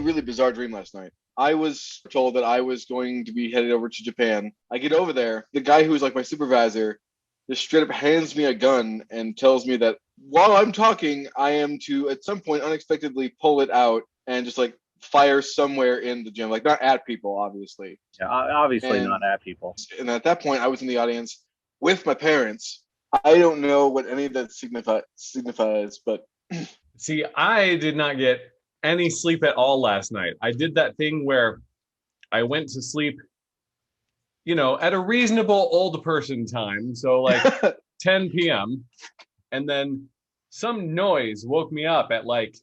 really bizarre dream last night. I was told that I was going to be headed over to Japan. I get over there. The guy who's like my supervisor just straight up hands me a gun and tells me that while I'm talking, I am to at some point unexpectedly pull it out and just like fire somewhere in the gym, like not at people, obviously. Yeah, obviously And not at people. and at that point, I was in the audience with my parents. I don't know what any of that signifies, but See, I did not get any sleep at all last night. I did that thing where I went to sleep, at a reasonable old person time. So like 10 p.m. And then some noise woke me up at like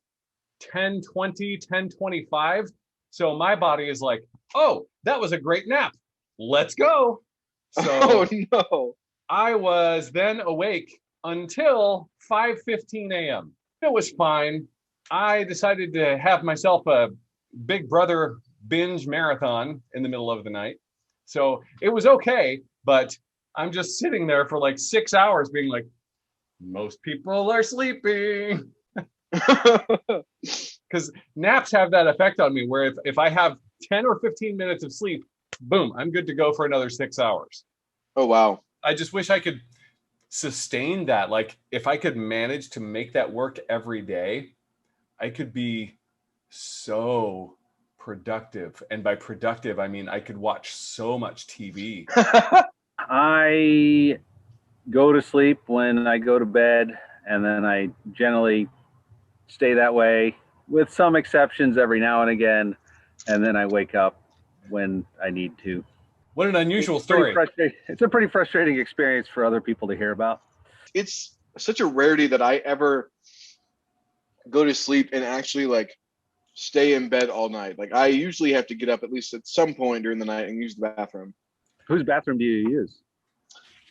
10:20, 10:25. So my body is like, oh, that was a great nap. Let's go. So oh no. I was then awake until 5:15 a.m. It was fine. I decided to have myself a Big Brother binge marathon in the middle of the night. So it was okay, but I'm just sitting there for like 6 hours being like, most people are sleeping. Because naps have that effect on me where if I have 10 or 15 minutes of sleep, boom, I'm good to go for another 6 hours. Oh, wow. I just wish I could sustain that. Like if I could manage to make that work every day, I could be so productive. And by productive, I mean I could watch so much TV. I go to sleep when I go to bed, and then I generally stay that way with some exceptions every now and again, and then I wake up when I need to. What an unusual story. It's a pretty frustrating experience for other people to hear about. It's such a rarity that I ever go to sleep and actually like stay in bed all night. Like I usually have to get up at least at some point during the night and use the bathroom. Whose bathroom do you use?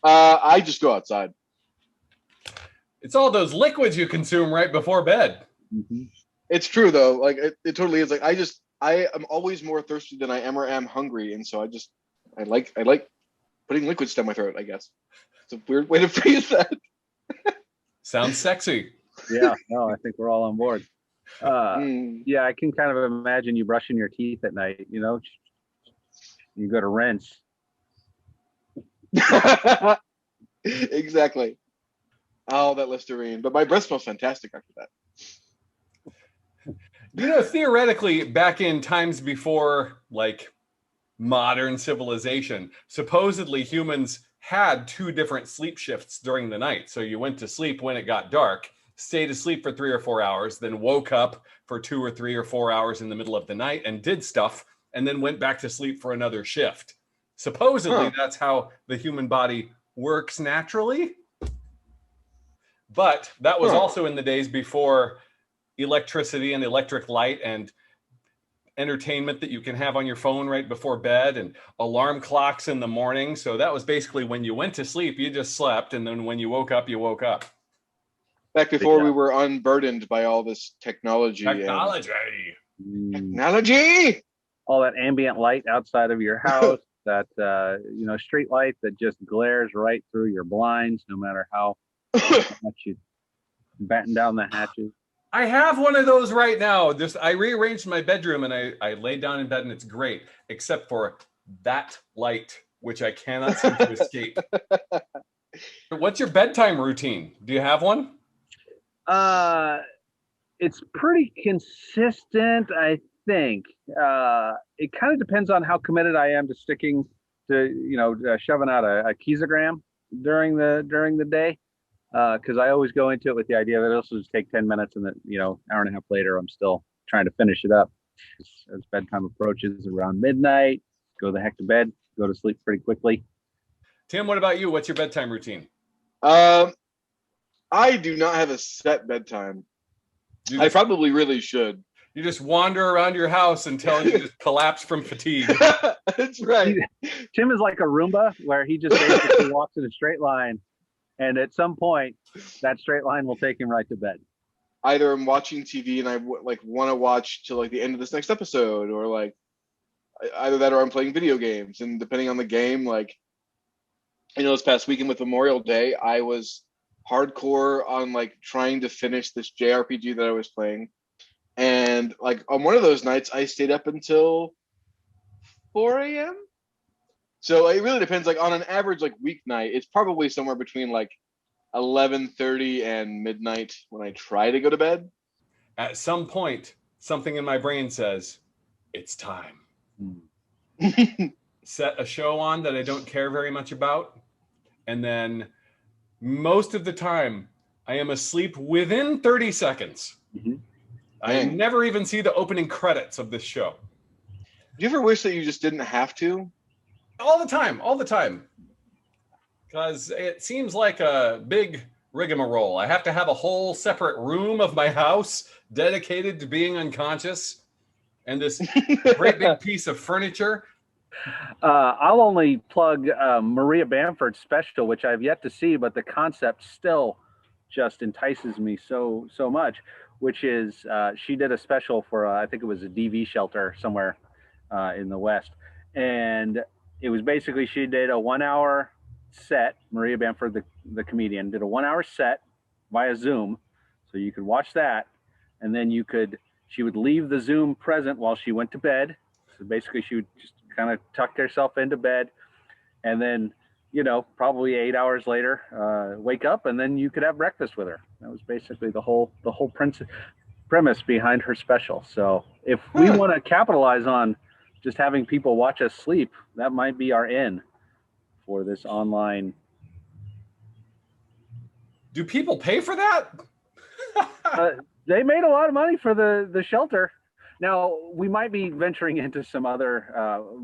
I just go outside. It's all those liquids you consume right before bed. Mm-hmm. It's true though. Like it totally is. Like I am always more thirsty than I am hungry, and so I like putting liquids down my throat, I guess. It's a weird way to phrase that. Sounds sexy. Yeah, no, I think we're all on board. Yeah, I can kind of imagine you brushing your teeth at night, you go to rinse. Exactly. Oh, that Listerine. But my breath smells fantastic after that. Theoretically, back in times before like modern civilization, supposedly humans had 2 different sleep shifts during the night. So you went to sleep when it got dark, stayed asleep for 3 or 4 hours, then woke up for 2 or 3 or 4 hours in the middle of the night and did stuff, and then went back to sleep for another shift. Supposedly, That's how the human body works naturally. But that was also in the days before electricity and electric light and entertainment that you can have on your phone right before bed and alarm clocks in the morning. So that was basically when you went to sleep, you just slept. And then when you woke up, you woke up. Back before we were unburdened by all this technology. Technology! All that ambient light outside of your house, that, street light that just glares right through your blinds, no matter how much you batten down the hatches. I have one of those right now. I rearranged my bedroom and I laid down in bed and it's great, except for that light, which I cannot seem to escape. What's your bedtime routine? Do you have one? It's pretty consistent, I think. It kind of depends on how committed I am to sticking to, shoving out a Keezer during the day. Because I always go into it with the idea that it'll just take 10 minutes and that, hour and a half later, I'm still trying to finish it up. As bedtime approaches around midnight, go the heck to bed, go to sleep pretty quickly. Tim, what about you? What's your bedtime routine? I do not have a set bedtime. I probably really should. You just wander around your house until you just collapse from fatigue. That's right. Tim is like a Roomba where he just basically walks in a straight line. And at some point, that straight line will take him right to bed. Either I'm watching TV and I want to watch till like the end of this next episode, or like either that or I'm playing video games. And depending on the game, like this past weekend with Memorial Day, I was hardcore on like trying to finish this JRPG that I was playing. And like on one of those nights, I stayed up until 4 a.m. So it really depends. Like on an average like weeknight, it's probably somewhere between like 11:30 and midnight when I try to go to bed. At some point, something in my brain says, it's time. Set a show on that I don't care very much about. And then most of the time, I am asleep within 30 seconds. Mm-hmm. I never even see the opening credits of this show. Do you ever wish that you just didn't have to? All the time. Because it seems like a big rigmarole. I have to have a whole separate room of my house dedicated to being unconscious, and this great big piece of furniture. I'll only plug Maria Bamford's special, which I've yet to see, but the concept still just entices me so much. Which is she did a special for I think it was a DV shelter somewhere in the West, and it was basically she did a 1 hour set. Maria Bamford, the comedian, did a 1 hour set via Zoom, so you could watch that, and then she would leave the Zoom present while she went to bed. So basically, she would just kind of tuck herself into bed, and then probably 8 hours later, wake up, and then you could have breakfast with her. That was basically the whole premise behind her special. So if we want to capitalize on just having people watch us sleep, that might be our in for this online. Do people pay for that? They made a lot of money for the shelter. Now we might be venturing into some other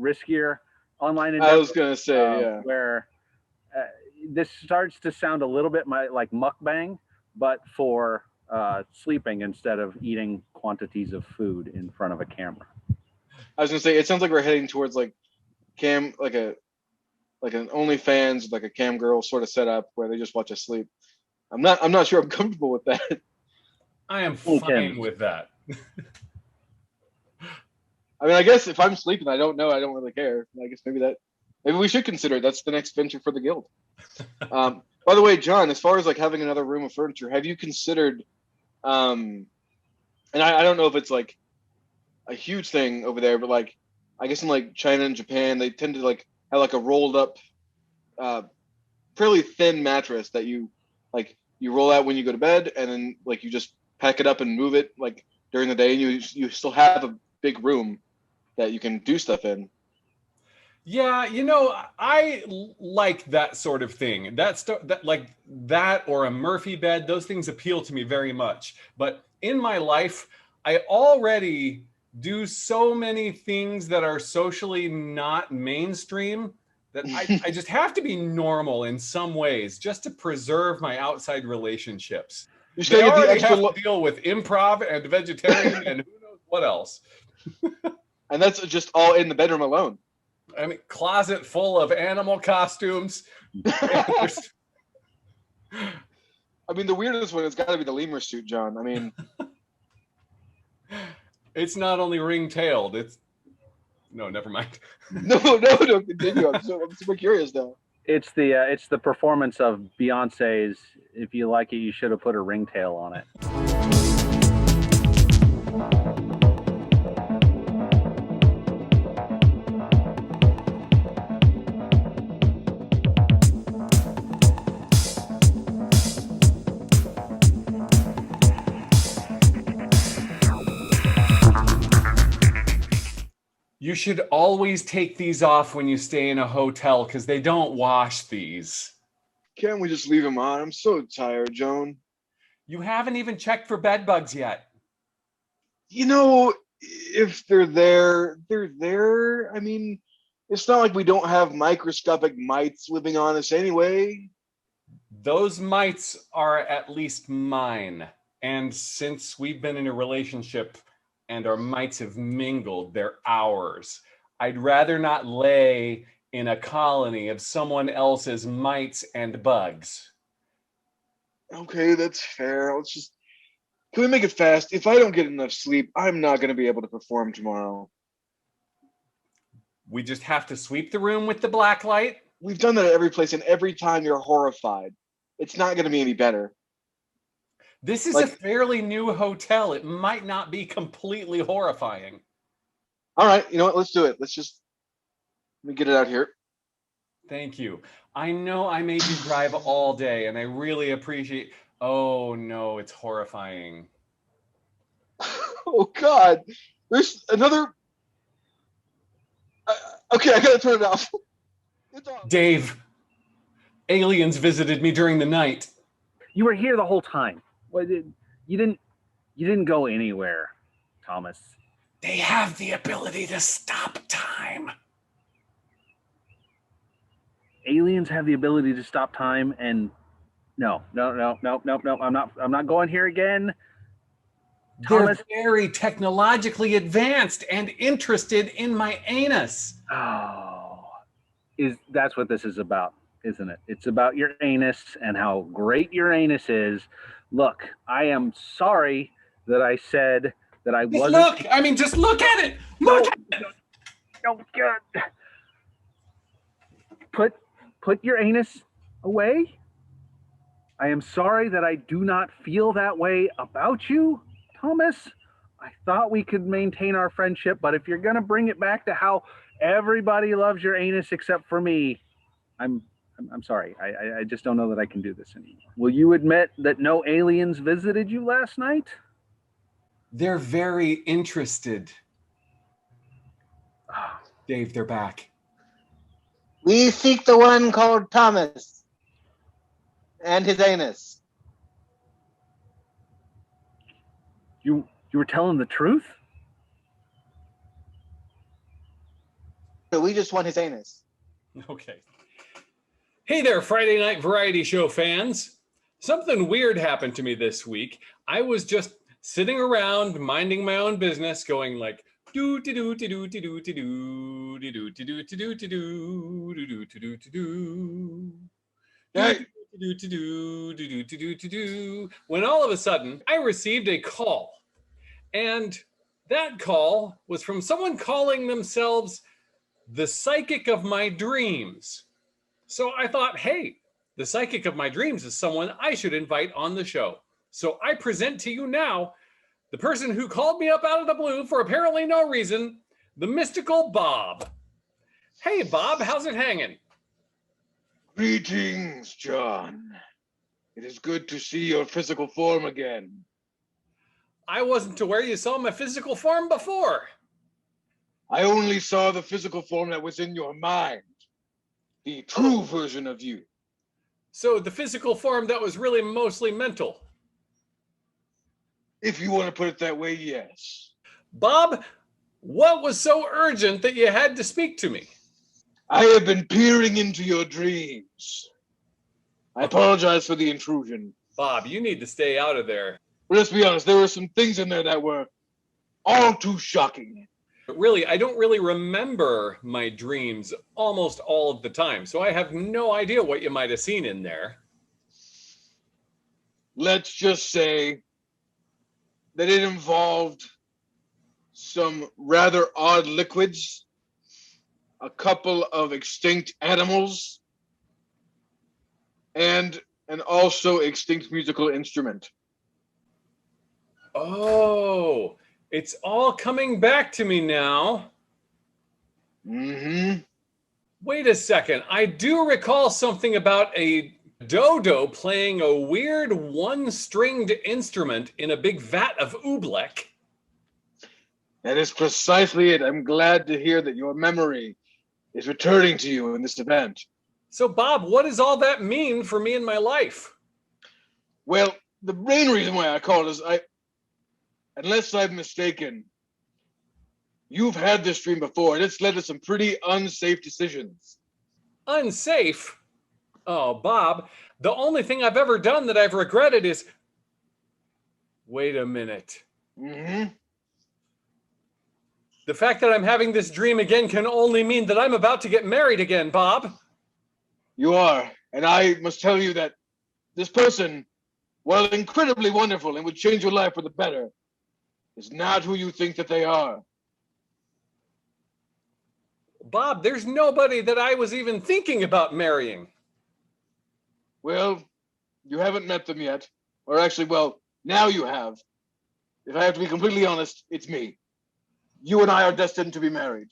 riskier online endeavors. I was gonna say, where this starts to sound a little bit like mukbang, but for sleeping instead of eating quantities of food in front of a camera. I was gonna say, it sounds like we're heading towards like an OnlyFans, like a cam girl sort of setup where they just watch us sleep. I'm not sure I'm comfortable with that. I am fine with that. I mean, I guess if I'm sleeping, I don't know. I don't really care. I guess maybe we should consider it. That's the next venture for the guild. By the way, John, as far as like having another room of furniture, have you considered? And I don't know if it's like a huge thing over there, but like I guess in like China and Japan, they tend to like have like a rolled up, fairly thin mattress that you roll out when you go to bed, and then like you just pack it up and move it like during the day, and you still have a big room that you can do stuff in. Yeah, I like that sort of thing. That like that or a Murphy bed, those things appeal to me very much. But in my life, I already do so many things that are socially not mainstream that I just have to be normal in some ways just to preserve my outside relationships. They already have to deal with improv and vegetarian and who knows what else. And that's just all in the bedroom alone. I mean, closet full of animal costumes. I mean, the weirdest one has got to be the lemur suit, John. I mean, it's not only ring-tailed. No, never mind. No, continue. I'm super curious now. It's the performance of Beyonce's "If You Like It, You Should Have Put a Ringtail on It." You should always take these off when you stay in a hotel because they don't wash these. Can't we just leave them on? I'm so tired, Joan. You haven't even checked for bed bugs yet. If they're there, they're there. I mean, it's not like we don't have microscopic mites living on us anyway. Those mites are at least mine. And since we've been in a relationship and our mites have mingled, they're ours. I'd rather not lay in a colony of someone else's mites and bugs. Okay, that's fair. Can we make it fast? If I don't get enough sleep, I'm not going to be able to perform tomorrow. We just have to sweep the room with the black light? We've done that at every place, and every time you're horrified. It's not going to be any better. This is a fairly new hotel. It might not be completely horrifying. All right, you know what? Let's do it. Let me get it out here. Thank you. I know I made you drive all day, and I really appreciate. Oh no, it's horrifying. Oh God, there's another. Okay, I gotta turn it off. It's off. Dave, aliens visited me during the night. You were here the whole time. You didn't go anywhere, Thomas. They have the ability to stop time. Aliens have the ability to stop time, and no. I'm not going here again. Thomas. They're very technologically advanced and interested in my anus. Oh, that's what this is about, isn't it? It's about your anus and how great your anus is. Look, I am sorry that I said that I wasn't. Just look at it. Look at it. No, God. Put your anus away. I am sorry that I do not feel that way about you, Thomas. I thought we could maintain our friendship, but if you're gonna bring it back to how everybody loves your anus except for me, I'm sorry. I just don't know that I can do this anymore. Will you admit that no aliens visited you last night? They're very interested. Dave, they're back. We seek the one called Thomas and his anus. You were telling the truth? So we just want his anus. Okay. Hey there, Friday Night Variety Show fans. Something weird happened to me this week. I was just sitting around minding my own business, going like do do do do do do do do do do do do do do do do do when all of a sudden I received a call, and that call was from someone calling themselves the psychic of my dreams. So I thought, hey, the psychic of my dreams is someone I should invite on the show. So I present to you now the person who called me up out of the blue for apparently no reason, the mystical Bob. Hey, Bob, how's it hanging? Greetings, John. It is good to see your physical form again. I wasn't aware you saw my physical form before. I only saw the physical form that was in your mind. The true version of you. So the physical form that was really mostly mental. If you want to put it that way, yes. Bob, what was so urgent that you had to speak to me? I have been peering into your dreams. I apologize for the intrusion. Bob, you need to stay out of there. But let's be honest, there were some things in there that were all too shocking. Really, I don't really remember my dreams almost all of the time, so I have no idea what you might have seen in there. Let's just say that it involved some rather odd liquids, a couple of extinct animals, and an also extinct musical instrument. Oh, it's all coming back to me now. Mm-hmm. Wait a second. I do recall something about a dodo playing a weird one-stringed instrument in a big vat of oobleck. That is precisely it. I'm glad to hear that your memory is returning to you in this event. So, Bob, what does all that mean for me in my life? Well, the main reason why I called is unless I'm mistaken, you've had this dream before, and it's led to some pretty unsafe decisions. Unsafe? Oh, Bob, the only thing I've ever done that I've regretted is... Wait a minute. Mm-hmm. The fact that I'm having this dream again can only mean that I'm about to get married again, Bob. You are, and I must tell you that this person, while incredibly wonderful and would change your life for the better, is not who you think that they are. Bob, there's nobody that I was even thinking about marrying. Well, you haven't met them yet. Or actually, well, Now you have. If I have to be completely honest, it's me. You and I are destined to be married.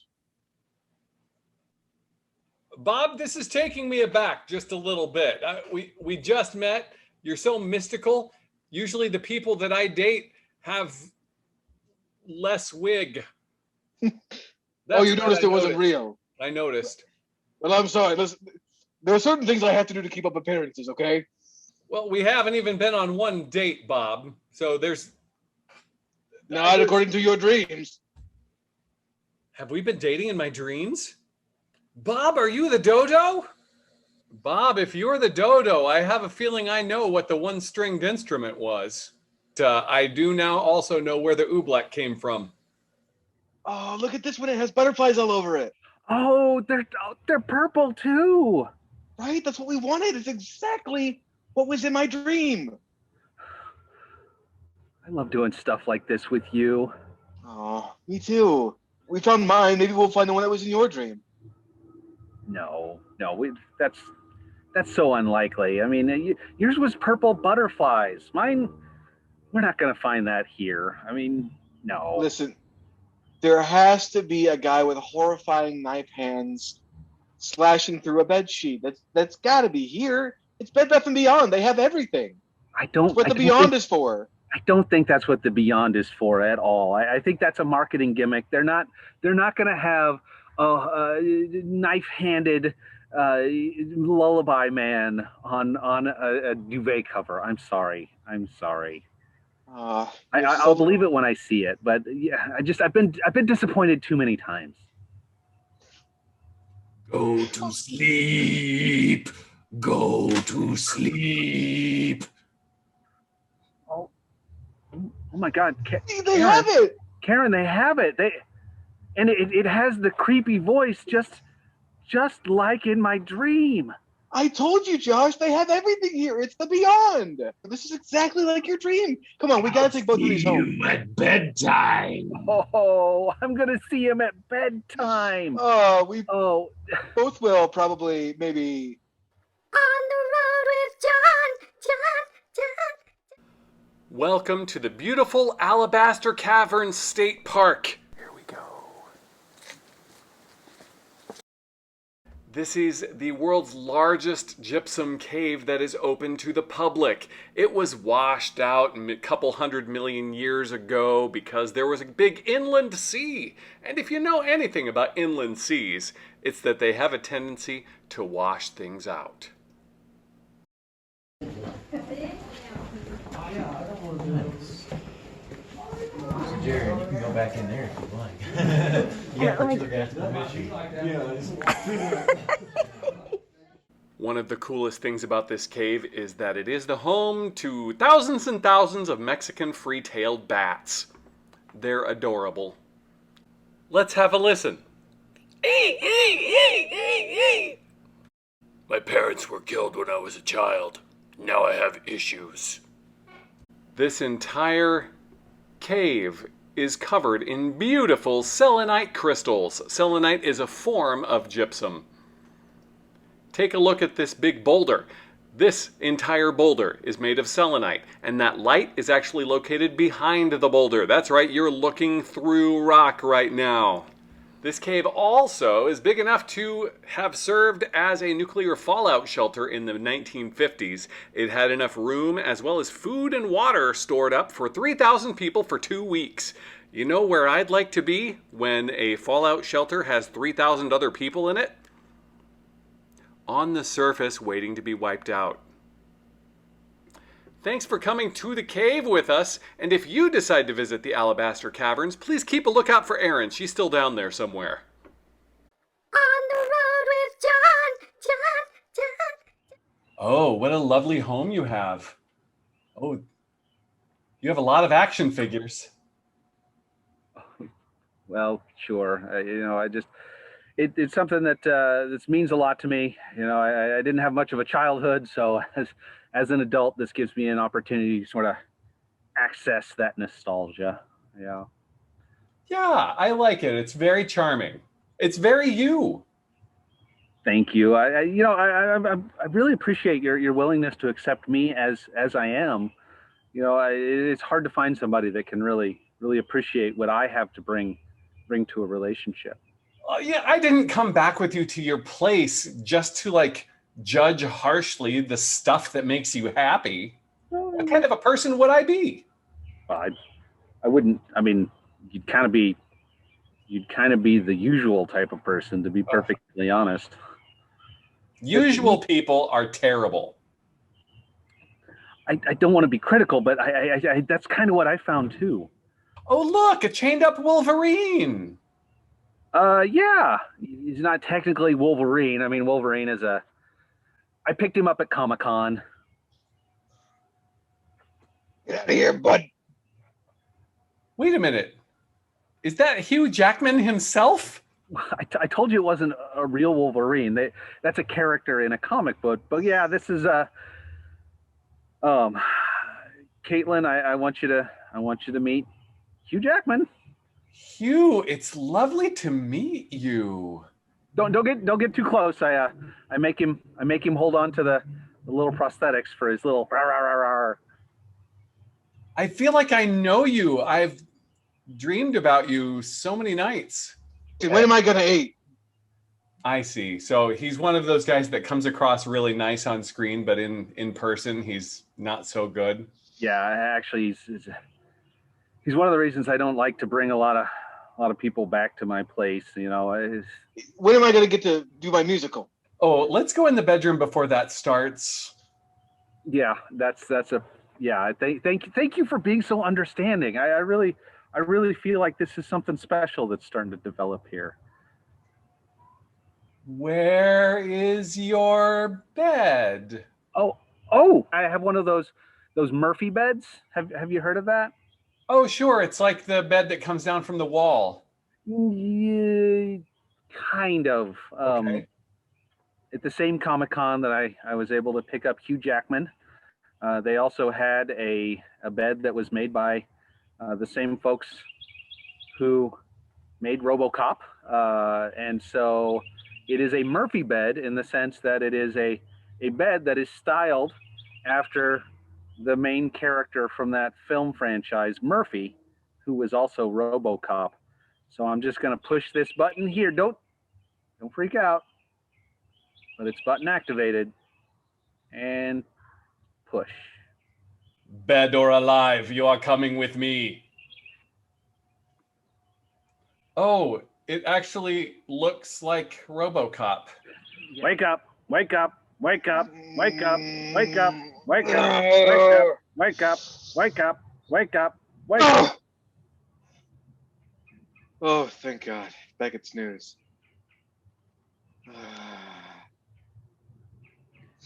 Bob, this is taking me aback just a little bit. We just met. You're so mystical. Usually the people that I date have less wig. Oh, you noticed it wasn't real. I noticed. Well, I'm sorry. Listen, there are certain things I have to do to keep up appearances, okay? Well, we haven't even been on one date, Bob. So there's... Not according to your dreams. Have we been dating in my dreams? Bob, are you the dodo? Bob, if you're the dodo, I have a feeling I know what the one-stringed instrument was. I do now also know where the oobleck came from. Oh, look at this one. It has butterflies all over it. Oh, they're purple too. Right? That's what we wanted. It's exactly what was in my dream. I love doing stuff like this with you. Oh, me too. We found mine. Maybe we'll find the one that was in your dream. No, that's so unlikely. I mean, yours was purple butterflies. Mine, we're not going to find that here. I mean, no. Listen, there has to be a guy with horrifying knife hands slashing through a bed sheet. That's got to be here. It's Bed Bath & Beyond. They have everything. That's what the Beyond is for. I don't think that's what the Beyond is for at all. I think that's a marketing gimmick. They're not going to have a knife-handed lullaby man on a duvet cover. I'm sorry. I'll believe it when I see it, but yeah, I've been disappointed too many times. Go to sleep. Go to sleep. Oh my God! They have it, Karen. They have it. And it has the creepy voice, just like in my dream. I told you, Josh. They have everything here. It's the Beyond. This is exactly like your dream. Come on, we gotta take both of these home. At bedtime. Oh, I'm gonna see him at bedtime. We both will probably maybe. On the road with John. Welcome to the beautiful Alabaster Caverns State Park. Here we go. This is the world's largest gypsum cave that is open to the public. It was washed out a couple 100 million years ago because there was a big inland sea. And if you know anything about inland seas, it's that they have a tendency to wash things out. Jared, you can go back in there if you like. You got to look after the mission. One of the coolest things about this cave is that it is the home to thousands and thousands of Mexican free-tailed bats. They're adorable. Let's have a listen. My parents were killed when I was a child. Now I have issues. This entire cave is covered in beautiful selenite crystals. Selenite is a form of gypsum. Take a look at this big boulder. This entire boulder is made of selenite, and that light is actually located behind the boulder. That's right, you're looking through rock right now. This cave also is big enough to have served as a nuclear fallout shelter in the 1950s. It had enough room as well as food and water stored up for 3,000 people for 2 weeks. You know where I'd like to be when a fallout shelter has 3,000 other people in it? On the surface, waiting to be wiped out. Thanks for coming to the cave with us, and if you decide to visit the Alabaster Caverns, please keep a lookout for Erin. She's still down there somewhere. On the road with John. Oh, what a lovely home you have. Oh, you have a lot of action figures. Well, sure. It's something that means a lot to me. I didn't have much of a childhood, so as an adult, this gives me an opportunity to sort of access that nostalgia. Yeah. Yeah, I like it. It's very charming. It's very you. Thank you. I really appreciate your willingness to accept me as I am. it's hard to find somebody that can really appreciate what I have to bring to a relationship. Yeah, I didn't come back with you to your place just to like judge harshly the stuff that makes you happy. What kind of a person would I be? I wouldn't. I mean, you'd kind of be the usual type of person, to be perfectly honest. Usual people are terrible. I don't want to be critical, but I that's kind of what I found too. Oh, look, a chained up Wolverine. Yeah, he's not technically Wolverine. I mean, Wolverine is I picked him up at Comic-Con. Get out of here, bud. Wait a minute. Is that Hugh Jackman himself? I told you it wasn't a real Wolverine. That's a character in a comic book. But yeah, this is Caitlin, I want you to meet Hugh Jackman. Hugh, it's lovely to meet you. Don't get too close. I make him hold on to the little prosthetics for his little rah, rah, rah, rah. I feel like I know you. I've dreamed about you so many nights. When am I gonna eat? I see. So he's one of those guys that comes across really nice on screen, but in person he's not so good. Yeah, actually, he's one of the reasons I don't like to bring a lot of people back to my place. When am I gonna get to do my musical? Oh, let's go in the bedroom before that starts. Yeah, that's a yeah. Thank you for being so understanding. I really feel like this is something special that's starting to develop here. Where is your bed? Oh, I have one of those Murphy beds. Have you heard of that? Oh, sure. It's like the bed that comes down from the wall. Yeah, kind of. Okay. At the same Comic-Con that I was able to pick up Hugh Jackman, they also had a bed that was made by the same folks who made RoboCop, and so it is a Murphy bed in the sense that it is a bed that is styled after the main character from that film franchise, Murphy, who was also RoboCop. So I'm just going to push this button here. Don't freak out, but it's button activated, and push. Dead or alive, you are coming with me. Oh, it actually looks like RoboCop. Wake up, wake up, wake up, wake up, wake up, wake up, wake up, wake up, wake up, wake up, wake up. Oh, thank God. Back at snooze.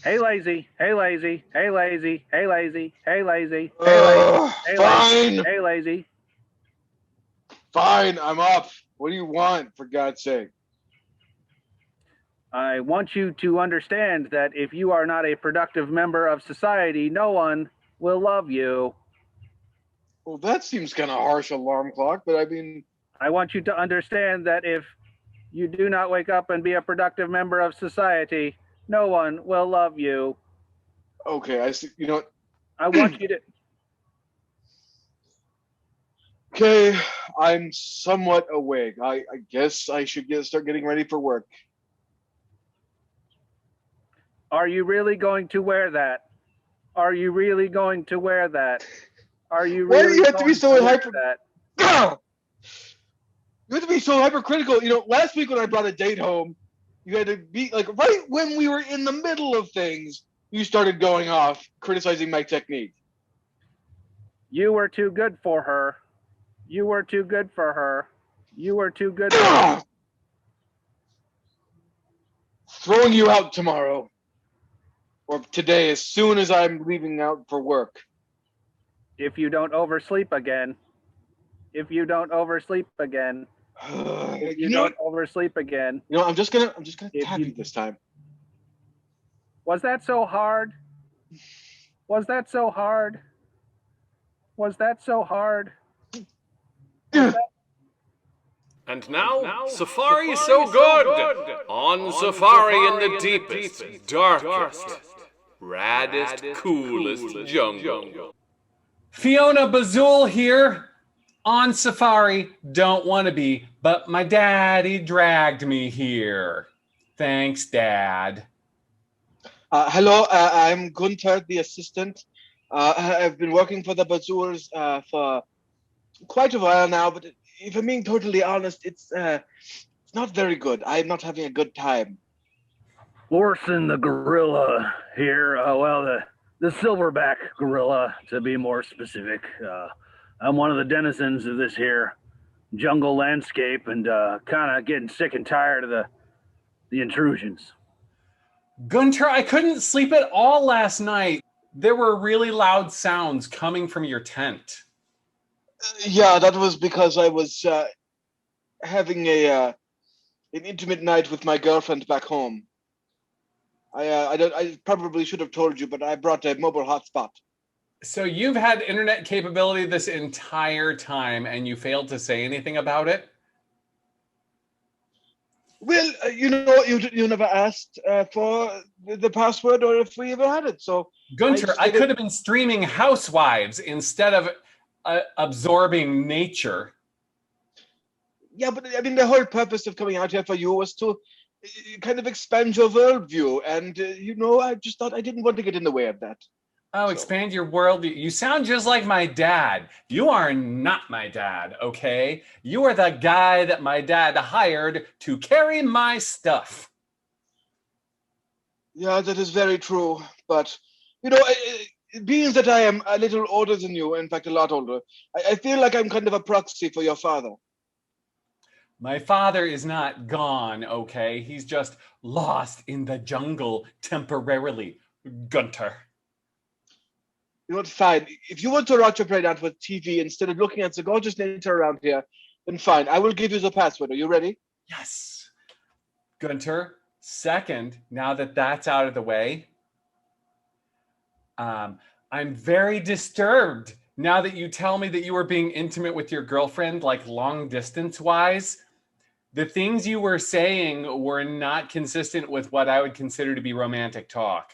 Hey lazy, hey lazy, hey lazy, hey lazy, hey lazy, hey lazy, hey fine. lazy, hey lazy. Fine, I'm up. What do you want, for God's sake? I want you to understand that if you are not a productive member of society, no one will love you. Well, that seems kind of harsh, alarm clock, but I mean... I want you to understand that if you do not wake up and be a productive member of society, no one will love you. Okay, I see. You know what? I want you to... Okay, I'm somewhat awake. I guess I should start getting ready for work. Are you really going to wear that? Are you really going to wear that? Are you really Why do you have to be so hyper? That? You have to be so hypercritical. Last week when I brought a date home, you had to be like right when we were in the middle of things, you started going off criticizing my technique. You were too good for her. You were too good for her. You were too good for her. Throwing you out tomorrow. Or today, as soon as I'm leaving out for work. If you don't oversleep again. If you don't oversleep again. If you don't oversleep again. I'm just gonna tap you this time. Was that so hard? Was that so hard? Was that so hard? And now, Safari so good! On Safari in the deepest, darkest, raddest, coolest jungle. Fiona Bazool here on safari. Don't want to be, but my daddy dragged me here. Thanks, Dad. Hello, I'm Gunther, the assistant. I've been working for the Bazools for quite a while now, but if I'm being totally honest, it's not very good. I'm not having a good time. Orson the gorilla here. The silverback gorilla, to be more specific. I'm one of the denizens of this here jungle landscape, and kind of getting sick and tired of the intrusions. Gunter, I couldn't sleep at all last night. There were really loud sounds coming from your tent. Yeah, that was because I was having an intimate night with my girlfriend back home. I probably should have told you, but I brought a mobile hotspot. So you've had internet capability this entire time and you failed to say anything about it? Well, you never asked for the password or if we ever had it. So, Gunter, I could have been streaming Housewives instead of absorbing nature. Yeah, but I mean, the whole purpose of coming out here for you was to kind of expand your worldview. And, I just thought I didn't want to get in the way of that. Oh, expand your world. You sound just like my dad. You are not my dad, okay? You are the guy that my dad hired to carry my stuff. Yeah, that is very true. But, being that I am a little older than you, in fact, a lot older, I feel like I'm kind of a proxy for your father. My father is not gone, okay? He's just lost in the jungle temporarily, Gunter. You know what, fine. If you want to watch your brain out with TV instead of looking at the gorgeous nature around here, then fine. I will give you the password. Are you ready? Yes. Gunter, second, now that that's out of the way, I'm very disturbed now that you tell me that you were being intimate with your girlfriend, like long distance wise. The things you were saying were not consistent with what I would consider to be romantic talk.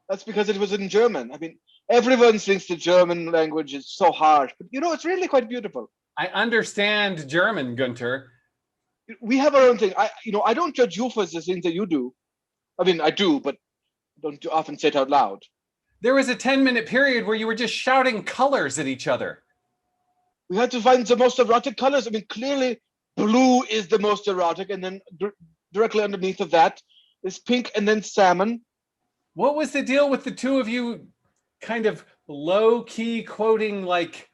That's because it was in German. I mean, everyone thinks the German language is so harsh, but it's really quite beautiful. I understand German, Gunter. We have our own thing. I don't judge you for the things that you do. I mean, I do, but don't often say it out loud. There was a 10-minute period where you were just shouting colors at each other. We had to find the most erotic colors. I mean, clearly blue is the most erotic, and then directly underneath of that is pink and then salmon. What was the deal with the two of you kind of low-key quoting like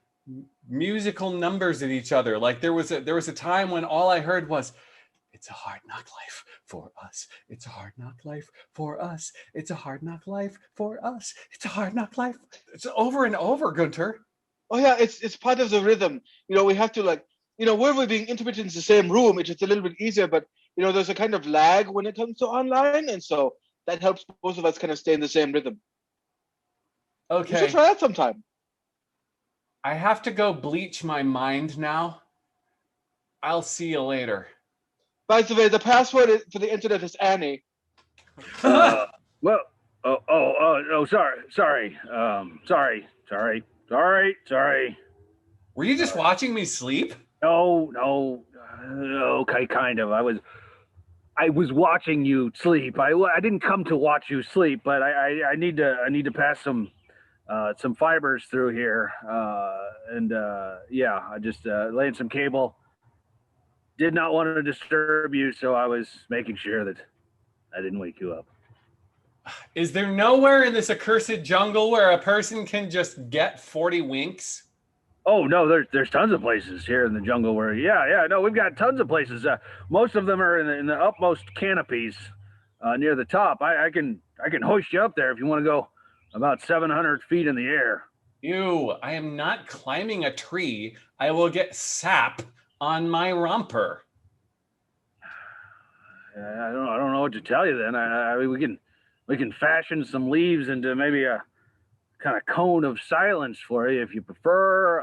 musical numbers at each other? Like there was a time when all I heard was, "It's a hard knock life for us. It's a hard knock life for us. It's a hard knock life for us. It's a hard knock life." It's over and over, Gunter. Oh yeah, it's part of the rhythm. We have to where we're being intimate in the same room, it's just a little bit easier, but there's a kind of lag when it comes to online, and so that helps both of us kind of stay in the same rhythm. Okay. You should try it sometime. I have to go bleach my mind now. I'll see you later. By the way, the password for the internet is Annie. Sorry. Were you just watching me sleep? No. Okay, kind of. I was watching you sleep. I didn't come to watch you sleep, but I need to pass some fibers through here, I just laying some cable. Did not want to disturb you, so I was making sure that I didn't wake you up. Is there nowhere in this accursed jungle where a person can just get 40 winks? Oh no, there's tons of places here in the jungle where we've got tons of places. Most of them are in the upmost canopies near the top. I can hoist you up there if you want to go about 700 feet in the air. Ew, I am not climbing a tree. I will get sap on my romper. I don't know what to tell you then. We can fashion some leaves into maybe a kind of cone of silence for you if you prefer.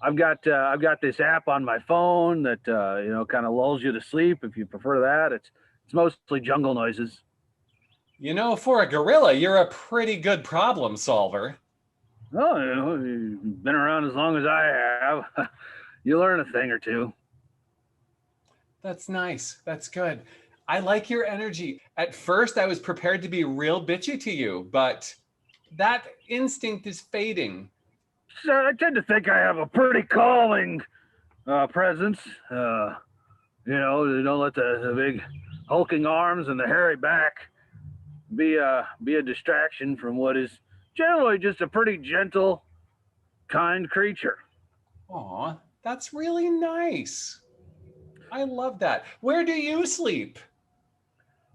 I've got this app on my phone that kind of lulls you to sleep if you prefer that. It's mostly jungle noises. For a gorilla, you're a pretty good problem solver. Oh, you've been around as long as I have. You learn a thing or two. That's nice. That's good. I like your energy. At first, I was prepared to be real bitchy to you, but that instinct is fading. So I tend to think I have a pretty calming presence. They don't let the big hulking arms and the hairy back be a distraction from what is generally just a pretty gentle, kind creature. Aw, that's really nice. I love that. Where do you sleep?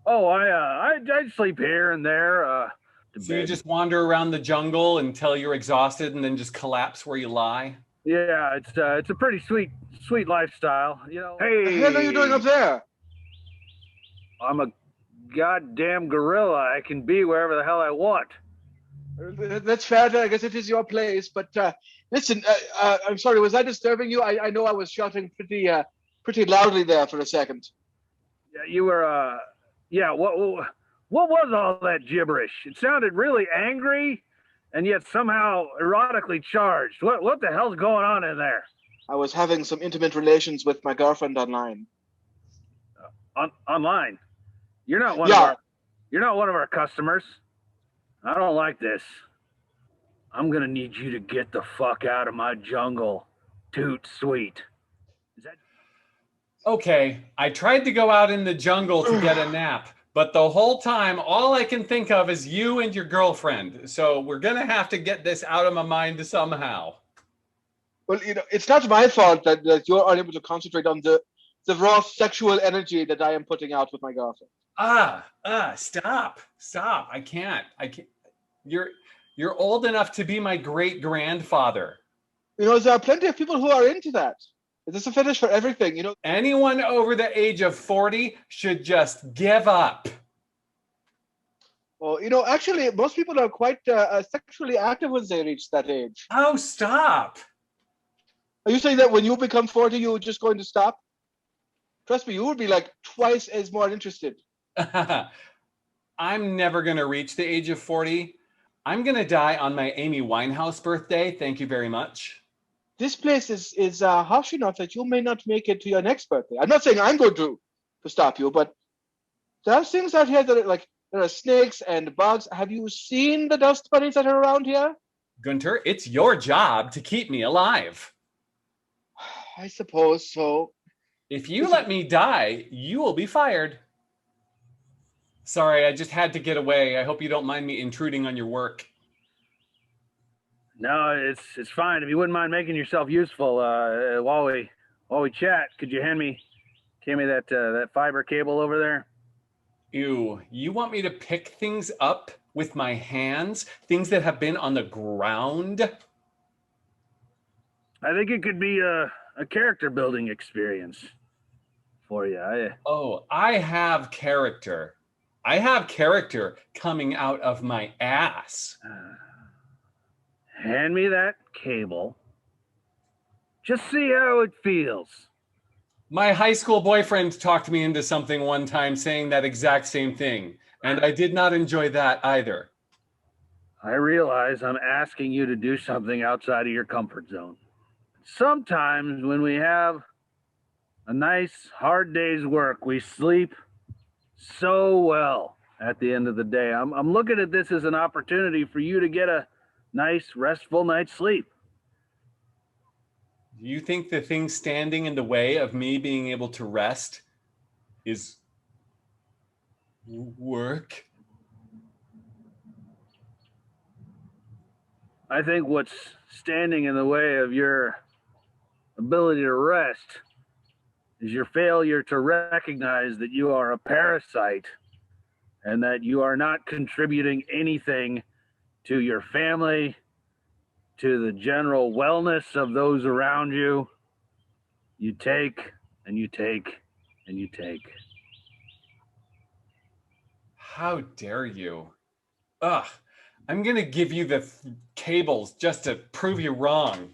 Oh, I sleep here and there. So you just wander around the jungle until you're exhausted and then just collapse where you lie? Yeah, it's a pretty sweet lifestyle. Hey, What the hell are you doing up there? I'm a goddamn gorilla. I can be wherever the hell I want. That's fair. I guess it is your place. But listen, I'm sorry. Was I disturbing you? I know I was shouting pretty loudly there for a second. Yeah, you were. Yeah. What was all that gibberish? It sounded really angry, and yet somehow erotically charged. What the hell's going on in there? I was having some intimate relations with my girlfriend online. Online. You're not one of our customers. I don't like this. I'm gonna need you to get the fuck out of my jungle. Toot sweet. Okay, I tried to go out in the jungle to get a nap, but the whole time, all I can think of is you and your girlfriend. So we're gonna have to get this out of my mind somehow. Well, it's not my fault that you're unable to concentrate on the raw sexual energy that I am putting out with my girlfriend. Stop. I can't. You're old enough to be my great grandfather. There are plenty of people who are into that. There's a fetish for everything. Anyone over the age of 40 should just give up. Well, actually, most people are quite sexually active when they reach that age. Oh, stop. Are you saying that when you become 40, you're just going to stop? Trust me, you would be like twice as more interested. I'm never going to reach the age of 40. I'm going to die on my Amy Winehouse birthday. Thank you very much. This place is harsh enough that you may not make it to your next birthday. I'm not saying I'm going to stop you, but there are things out here that are like, there are snakes and bugs. Have you seen the dust bunnies that are around here? Gunter, it's your job to keep me alive. I suppose so. If you let me die, you will be fired. Sorry, I just had to get away. I hope you don't mind me intruding on your work. No, it's fine. If you wouldn't mind making yourself useful while we chat, could you hand me that fiber cable over there? Ew, you want me to pick things up with my hands? Things that have been on the ground? I think it could be a character building experience for you. I have character. I have character coming out of my ass. Hand me that cable. Just see how it feels. My high school boyfriend talked me into something one time saying that exact same thing, and I did not enjoy that either. I realize I'm asking you to do something outside of your comfort zone. Sometimes when we have a nice, hard day's work, we sleep so well at the end of the day. I'm looking at this as an opportunity for you to get a nice, restful night's sleep. Do you think the thing standing in the way of me being able to rest is work? I think what's standing in the way of your ability to rest is your failure to recognize that you are a parasite and that you are not contributing anything to your family, to the general wellness of those around you. You take and you take and you take. How dare you? Ugh, I'm gonna give you the cables just to prove you wrong.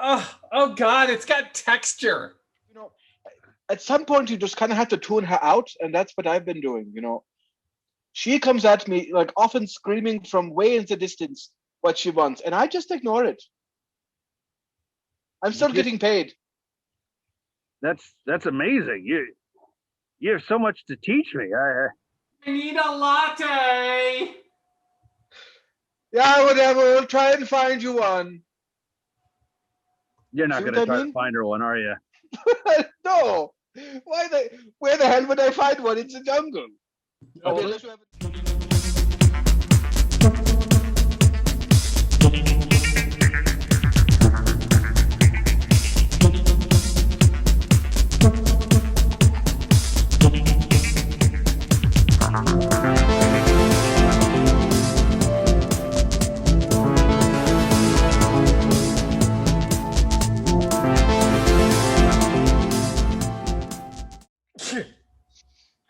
Oh God, it's got texture. At some point you just kind of have to tune her out, and that's what I've been doing. She comes at me like often screaming from way in the distance, what she wants, and I just ignore it. I'm still getting paid. That's amazing. You have so much to teach me. I need a latte. Yeah, whatever. We'll try and find you one. You're not going to try to find her one, are you? No. Where the hell would I find one? It's a jungle. No. Okay, let's have it.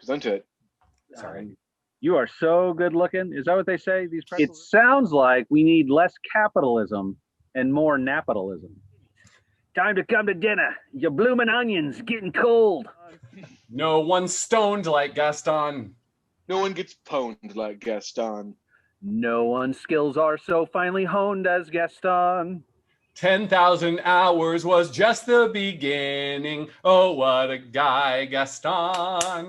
Into it. Sorry. You are so good looking. Is that what they say? It sounds like we need less capitalism and more napitalism. Time to come to dinner. Your blooming onions getting cold. No one's stoned like Gaston. No one gets pwned like Gaston. No one's skills are so finely honed as Gaston. 10,000 hours was just the beginning. Oh, what a guy, Gaston.